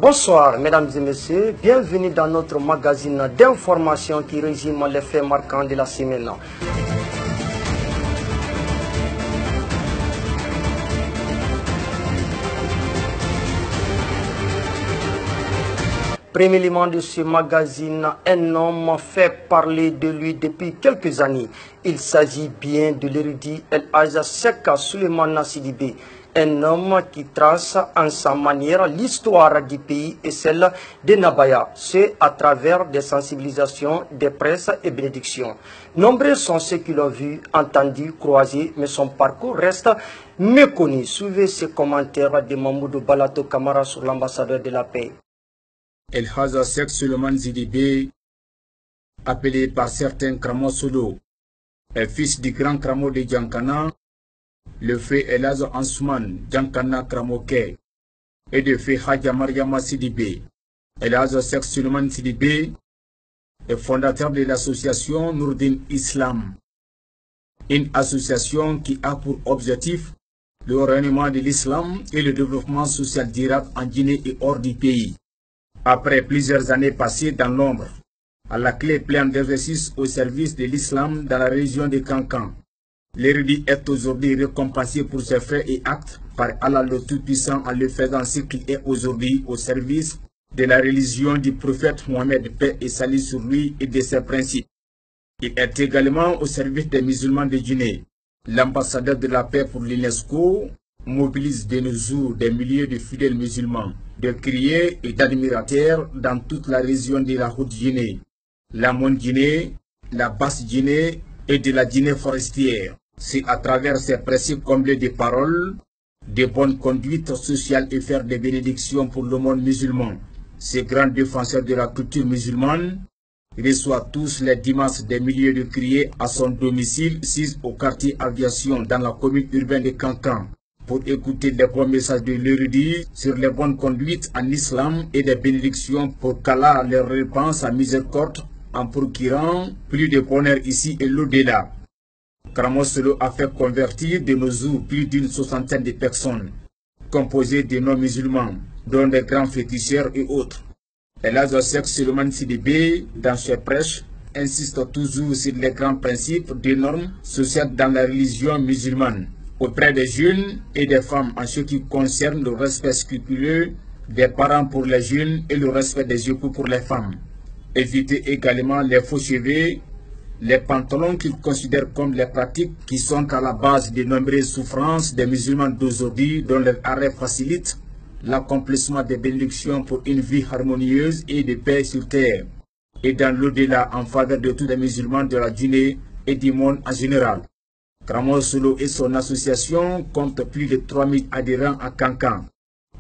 Bonsoir mesdames et messieurs, bienvenue dans notre magazine d'information qui résume les faits marquants de la semaine. Premier élément de ce magazine, un homme fait parler de lui depuis quelques années. Il s'agit bien de l'érudit El-Hadj Sek Souleymane Sidibé. Un homme qui trace en sa manière l'histoire du pays et celle de Nabaya, c'est à travers des sensibilisations, des presses et bénédictions. Nombreux sont ceux qui l'ont vu, entendu, croisé, mais son parcours reste méconnu. Suivez ces commentaires de Mamoudou Balato Kamara sur l'ambassadeur de la paix. El-Hadj Sek Souleymane Sidibé, appelé par certains Kramo Solo, est fils du grand Kramo de Djankana, le fait El-Hadj Ansoumane Djankana Kramoke, et de fait Hadja Mariama Sidibé. El-Hadj Sek Souleymane Sidibé est fondateur de l'association Nourdin Islam, une association qui a pour objectif le rayonnement de l'islam et le développement social durable en Guinée et hors du pays. Après plusieurs années passées dans l'ombre, à la clé pleine d'exercice au service de l'islam dans la région de Kankan, l'érudit est aujourd'hui récompensé pour ses faits et actes par Allah le Tout-Puissant en le faisant ce qu'il est aujourd'hui au service de la religion du prophète Mohammed, paix et salut sur lui et de ses principes. Il est également au service des musulmans de Guinée. L'ambassadeur de la paix pour l'UNESCO mobilise de nos jours des milliers de fidèles musulmans, de criers et d'admirateurs dans toute la région de la Haute-Guinée, la Moyenne-Guinée, la Basse-Guinée et de la Guinée forestière. C'est à travers ces principes comblés de paroles, de bonne conduite sociale et faire des bénédictions pour le monde musulman. Ces grands défenseurs de la culture musulmane reçoit tous les dimanches des milliers de criers à son domicile, 6 au quartier Aviation dans la commune urbaine de Kankan, pour écouter les bons messages de l'érudit sur les bonnes conduites en islam et des bénédictions pour qu'Allah leur répanse sa miséricorde en procurant plus de bonheur ici et l'au-delà. Kramo Solo a fait convertir de nos jours plus d'une soixantaine de personnes, composées de non-musulmans, dont des grands féticheurs et autres. El-Hadj Sek Souleymane Sidibé, dans ses prêches, insiste toujours sur les grands principes des normes sociales dans la religion musulmane, auprès des jeunes et des femmes en ce qui concerne le respect scrupuleux des parents pour les jeunes et le respect des époux pour les femmes. Éviter également les faux cheveux, les pantalons qu'ils considèrent comme les pratiques qui sont à la base de nombreuses souffrances des musulmans d'aujourd'hui dont leur arrêt facilite l'accomplissement des bénédictions pour une vie harmonieuse et de paix sur terre et dans l'au-delà en faveur de tous les musulmans de la Guinée et du monde en général. Kramo Solo et son association comptent plus de 3000 adhérents à Kankan,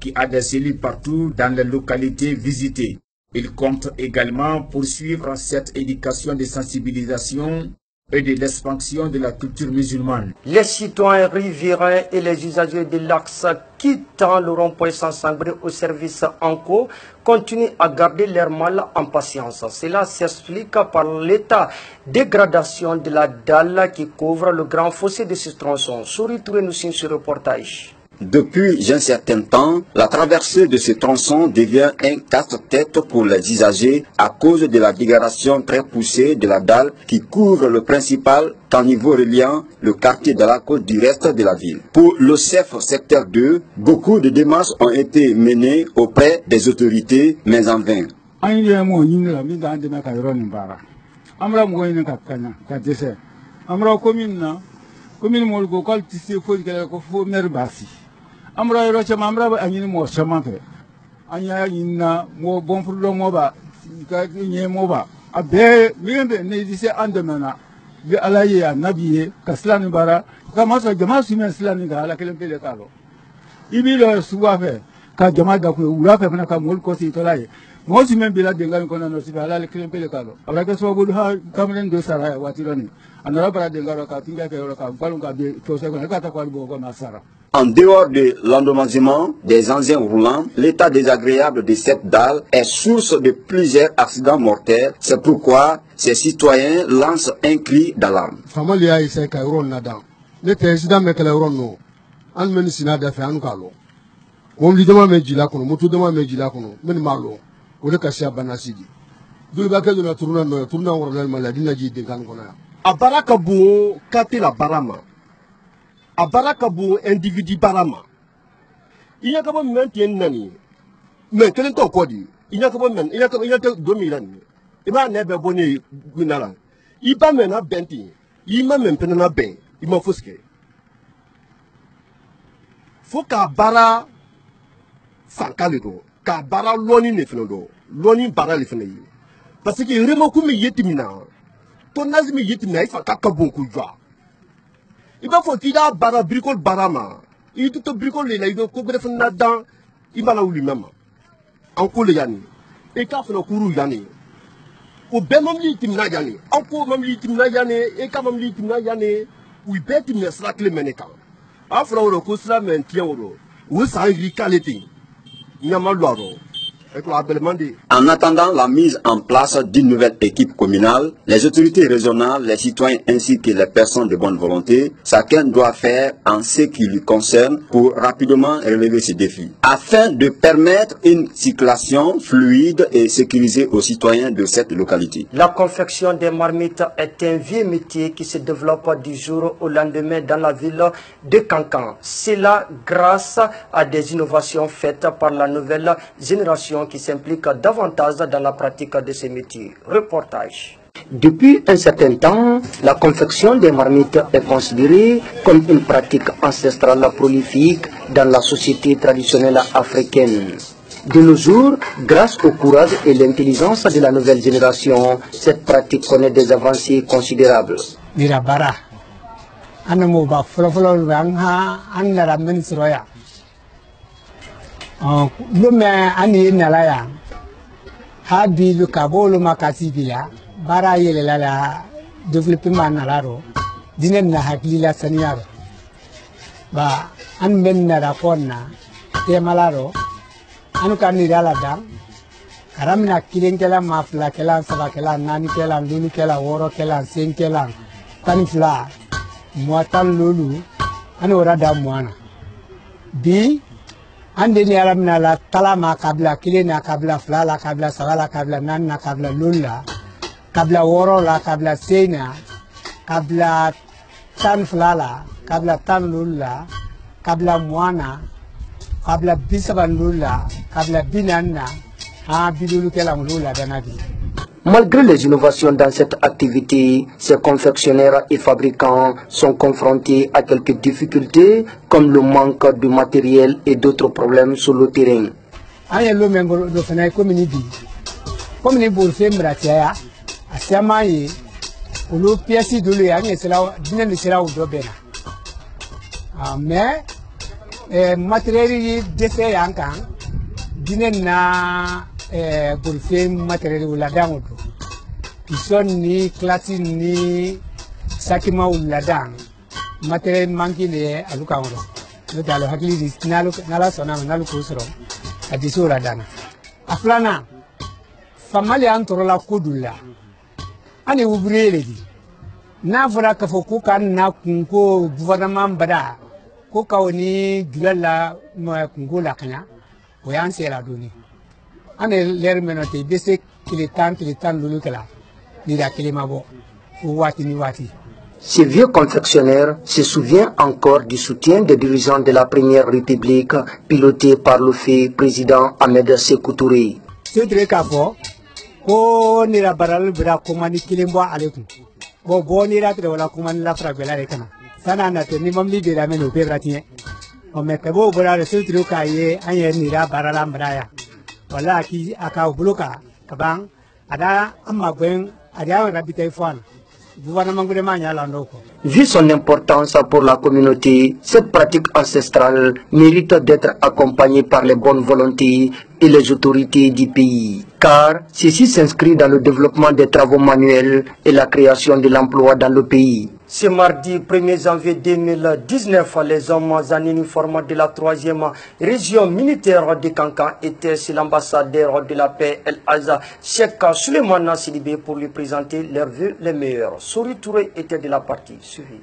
qui a des cellules partout dans les localités visitées. Il compte également poursuivre cette éducation de sensibilisation et de l'expansion de la culture musulmane. Les citoyens riverains et les usagers de l'axe quittant le rond-point Saint-Sangré au service Anko continuent à garder leur mal en patience. Cela s'explique par l'état de dégradation de la dalle qui couvre le grand fossé de ce tronçon. Retrouvez-nous sur ce reportage. Depuis un certain temps, la traversée de ce tronçon devient un casse-tête pour les usagers à cause de la dégradation très poussée de la dalle qui couvre le principal caniveau reliant le quartier de la côte du reste de la ville. Pour le CEF secteur 2, beaucoup de démarches ont été menées auprès des autorités, mais en vain. Amra yoro chama amra anyini mo chama ke anya yinna mo bon pour mo ba ka nye mo ba abe miyembe ne dise andemana bi alaye ya nabiye kaslani bara kama so jama sumen slani ga ala kelen pele kalo ibi lo suwa fe ka jama da ko ura fe na ka mol ko si to laye mo sumen bila de ngal ko na no si ala kelen pele kalo ala ke so bodu ha kamren do sara watironi anara bara de ngaro ka tinga ke ro ka balun ka be to se ko ka ta ko bo ko masara. En dehors de l'endommagement des engins roulants, l'état désagréable de cette dalle est source de plusieurs accidents mortels. C'est pourquoi ces citoyens lancent un cri d'alarme. mobili dama me jila kono moto dama me jila kono men malo o de kasi abanasidi dul ba ke na turuna wora la mala dina ji de kan kono ya abaraka bu kati la barama abaraka bu individu barama iya ka bo men tien nani men kelen to kodi iya ka bo men iya ka do milani iba ne be boni gunala iba men na benti ima men penana ben ima foske foka bara fankale do ka bara loni ne fene do loni bara le fene yi parce que remo ku mi yetimina to nazimi yetimina ifa ka bon ku jwa iba fo ti da bara bricole barama i to bricole le la ido ko gre fene dan iba la wuli mama an ko le yani e ka fene kuru yani o be mamli timna yani an ko mamli timna yani e ka mamli timna yani wi be timna sra kle meneka afro woro ko sra men tien woro wo sa ri kaleti nyama loaro. En attendant la mise en place d'une nouvelle équipe communale, les autorités régionales, les citoyens ainsi que les personnes de bonne volonté, chacun doit faire en ce qui lui concerne pour rapidement relever ces défis, afin de permettre une circulation fluide et sécurisée aux citoyens de cette localité. La confection des marmites est un vieux métier qui se développe du jour au lendemain dans la ville de Kankan. C'est là grâce à des innovations faites par la nouvelle génération qui s'implique davantage dans la pratique de ces métiers. Reportage. Depuis un certain temps, la confection des marmites est considérée comme une pratique ancestrale prolifique dans la société traditionnelle africaine. De nos jours, grâce au courage et l'intelligence de la nouvelle génération, cette pratique connaît des avancées considérables. Lume ani nalaya habi luka bolu makati bila bara yele la développement nalaro dinen na haklila saniyaro ba an ben na rakonna te malaro anu kanni dala dam karamna kilen kala mafla kala saba kala nani kala lulu kala woro kala sen kala tanfla muatan lulu anu rada muana bi ande ni alamna la talama kabla kilena kabla flala kabla sawala kabla nanna kabla lulla kabla woro la kabla sena kabla tan flala kabla tan lulla kabla muana kabla bisaban lulla kabla binanna ha bidulu kala lulla danadi. Malgré les innovations dans cette activité, ces confectionnaires et fabricants sont confrontés à quelques difficultés comme le manque de matériel et d'autres problèmes sur le terrain. Matériel ou la dame qui sont ni classique ni sakima ou la dame matériel manqué les alukaoro le dalo hakili nala sona nalu kusro adiso la dana aflana famali antoro la kudula ani ouvrier di na fora ka foku kan na kunko gouvernement bada ko kawni gilala ma kunko la kanya o yan sera doni ane l'air menoté bese kilitan lulu kala ni da kilimabo wati ni wati. Ce vieux confectionnaire se souvient encore du soutien des dirigeants de la Première République piloté par le fait président Ahmed Sékou Touré. C'est très capot ko ni la baral bra komani kilimbo alekum bo ni la wala komani la frabela rekana sana na te ni mamli de la meno beratien o me kebo bra le c'est très kaye anye ni la barala mbraya. Voilà qui a kabuluka kabang ada amagwen ada rabite fon gouvernement gouvernement nyala ndoko. Vu son importance pour la communauté, cette pratique ancestrale mérite d'être accompagnée par les bonnes volontés et les autorités du pays, car ceci s'inscrit dans le développement des travaux manuels et la création de l'emploi dans le pays. Ce mardi 1er janvier 2019, les hommes en uniforme de la 3e région militaire de Kankan étaient chez l'ambassadeur de la paix El Aza, Cheikh Souleymane Sidibé, pour lui présenter leurs vœux les meilleurs. Souri Touré était de la partie suivie.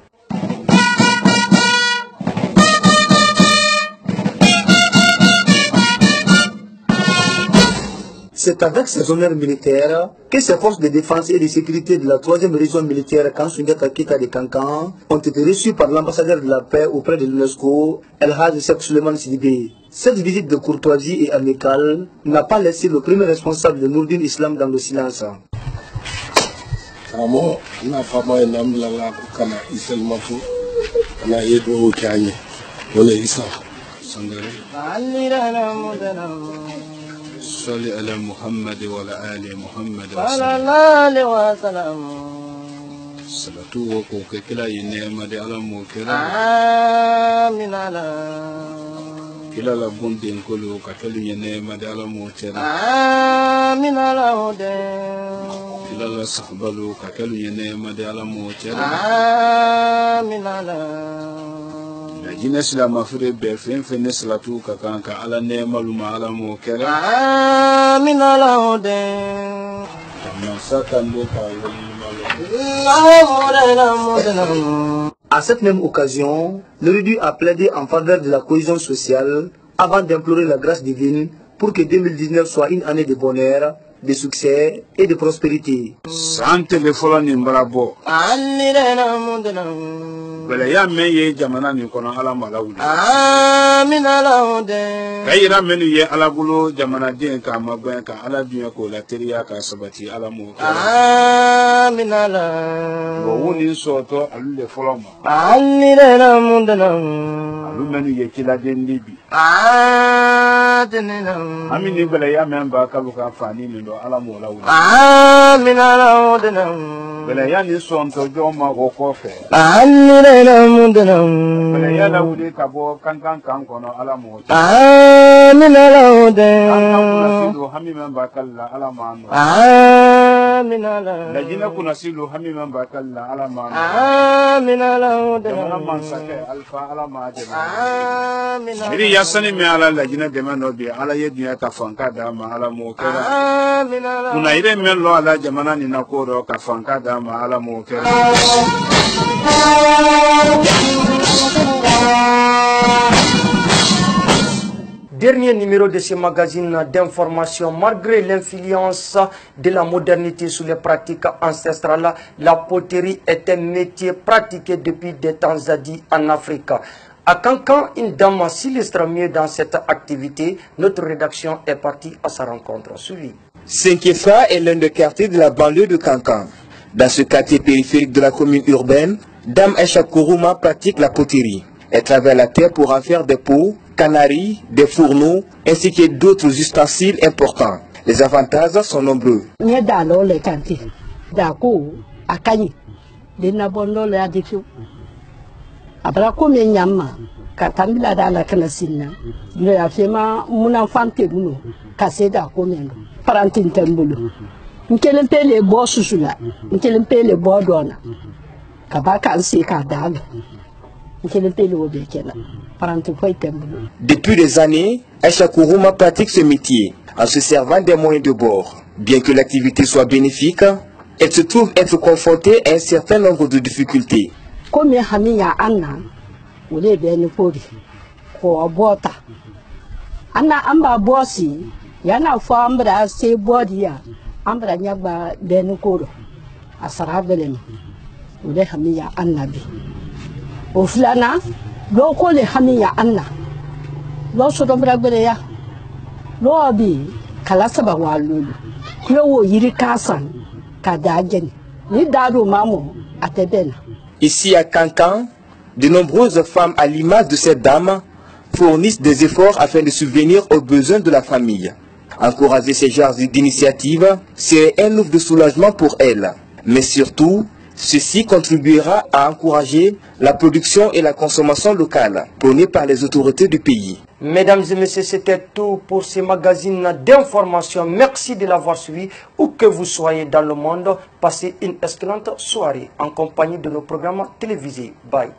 C'est avec ces honneurs militaires que ces forces de défense et de sécurité de la 3e région militaire Kansundiata Kita de Kankan ont été reçues par l'ambassadeur de la paix auprès de l'UNESCO, El Hadj Seck Souleymane Sidibé. Cette visite de courtoisie et amicale n'a pas laissé le premier responsable de Nourdine Islam dans le silence. صلي على محمد وعلى آل محمد وسلم صلاة وكلا ينعم دي على موكلا آمين على كلا لبندين كله كتلو ينعم دي على موكلا آمين على هدى كلا لصحبلو كتلو ينعم دي على موكلا آمين على Jeunesse la mafre be fen fen salatu ka kan ka ala ne maluma ala mo kera amin ala hode tamma satan do ka À cette même occasion, le réduit a plaidé en faveur de la cohésion sociale avant d'implorer la grâce divine pour que 2019 soit une année de bonheur, de succès et de prospérité. Sante le fola ni mbrabo bele ya men ye jamana ni kono ala malawuli amin ala hode kayira menu ye ala bulo jamana den ka magban ka ala dunya ko la teriya ka sabati ala mo amin ala bo woni soto alu le fola ma alu menu ye kila den libi amin ni bele ya men ba kalu ka fani ni do ala mo lawuli amin ala hode bele ya ni sonto joma ko kofe bele ya la wuli ka bo kankan kan kono ala mo amin ala hode kunasilu hami men ba kala ala ma no amin ala lajina kunasilu hami men ba kala ala ma no amin ala hode jamana man sake alfa ala ma jema amin iri yasani me ala lajina dema no bi ala ye dunya ka fanka da ma ala mo kera amin ala kuna ire men lo ala jamana ni na ko ro ka fanka da ma ala mo kera Dernier numéro de ce magazine d'information. Malgré l'influence de la modernité sur les pratiques ancestrales, la poterie est un métier pratiqué depuis des temps zadis en Afrique. À Kankan, une dame s'illustre mieux dans cette activité. Notre rédaction est partie à sa rencontre. Suivi. Senkefa est l'un des quartiers de la banlieue de Kankan. Dans ce quartier périphérique de la commune urbaine, Dame Aïcha Kourouma pratique la poterie. Elle travaille la terre pour en faire des pots, canaries, des fourneaux, ainsi que d'autres ustensiles importants. Les avantages sont nombreux. Depuis des années, Aïcha Kourouma pratique ce métier en se servant des moyens de bord. Bien que l'activité soit bénéfique, elle se trouve être confrontée à un certain nombre de difficultés. Ici à Kankan, de nombreuses femmes à l'image de cette dame fournissent des efforts afin de subvenir aux besoins de la famille. Encourager ces genres d'initiatives, c'est un ouf de soulagement pour elles. Mais surtout, ceci contribuera à encourager la production et la consommation locale prônée par les autorités du pays. Mesdames et messieurs, c'était tout pour ce magazine d'information. Merci de l'avoir suivi. Où que vous soyez dans le monde, passez une excellente soirée en compagnie de nos programmes télévisés. Bye.